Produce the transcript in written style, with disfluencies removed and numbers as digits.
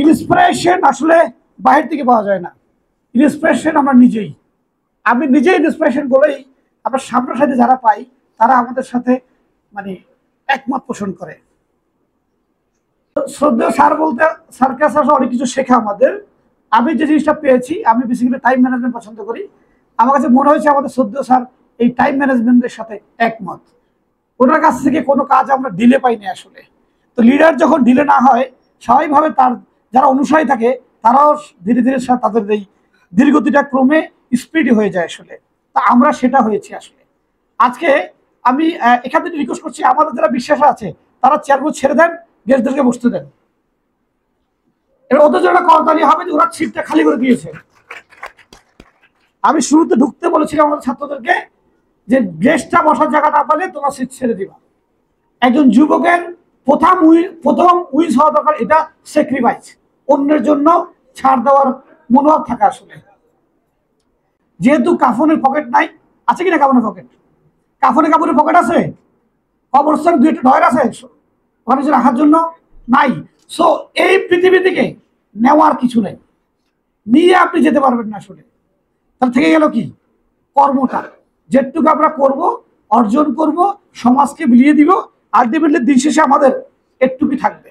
Inspiration আসলে বাহির থেকে পাওয়া যায় না, ইন্সপিরেশন আমরা নিজেই। আমি নিজেই ইন্সপিরেশন বলেই আমরা সামনের সাথে যারা পাই তারা আমাদের সাথে মানে একমত পোষণ করে। শ্রদ্ধেয় স্যার বলতে স্যারকে আসলে অনেক কিছু শেখা আমাদের। আমি যে জিনিসটা পেয়েছি, আমি বেসিক্যালি টাইম ম্যানেজমেন্ট পছন্দ করি। আমার কাছে মনে হয়েছে আমাদের শ্রদ্ধেয় স্যার এই টাইম ম্যানেজমেন্টের সাথে একমত। ওনার কাছ থেকে কোনো কাজ আমরা ডিলে পাইনি আসলে। তো লিডার যখন ডিলে না হয়, স্বাভাবিকভাবে তার যারা অনুসারী থাকে তারাও ধীরে ধীরে তাদের এই ধীরগতিটা ক্রমে স্পিড হয়ে যায় আসলে। তা আমরা সেটা হয়েছি আসলে। আজকে আমি এখান থেকে রিকোয়েস্ট করছি, আমাদের যারা বিশ্বাস আছে তারা চেয়ারগুলো ছেড়ে দেন, গেস্টদেরকে বসতে দেন। এবার ওদের জন্য করতালি হবে যে ওরা সিটটা খালি করে দিয়েছে। আমি শুরুতে ঢুকতে বলেছিলাম আমাদের ছাত্রদেরকে যে গেস্টটা বসার জায়গা না পালে তোমরা সিট ছেড়ে দিবা। একজন যুবকের প্রথম উইন্স হওয়া দরকার, এটা স্যাক্রিফাইস, অন্যের জন্য ছাড় দেওয়ার মনোভাব থাকা আসলে। যেহেতু কাফনের পকেট নাই, আছে কিনা কাফনের পকেট? কাপড়ের পকেট আছে? কবরস্থান দুই একটা ডয়ের আছে ওখানে রাখার জন্য? নাই। সো এই পৃথিবী থেকে নেওয়ার কিছু নেই, নিয়ে আপনি যেতে পারবেন না আসলে। তার থেকে গেল কি কর্মটা, যেটুকু আমরা করব, অর্জন করব, সমাজকে বিলিয়ে দিব, আলটিমেটলি দিন শেষে আমাদের একটুকুই থাকবে।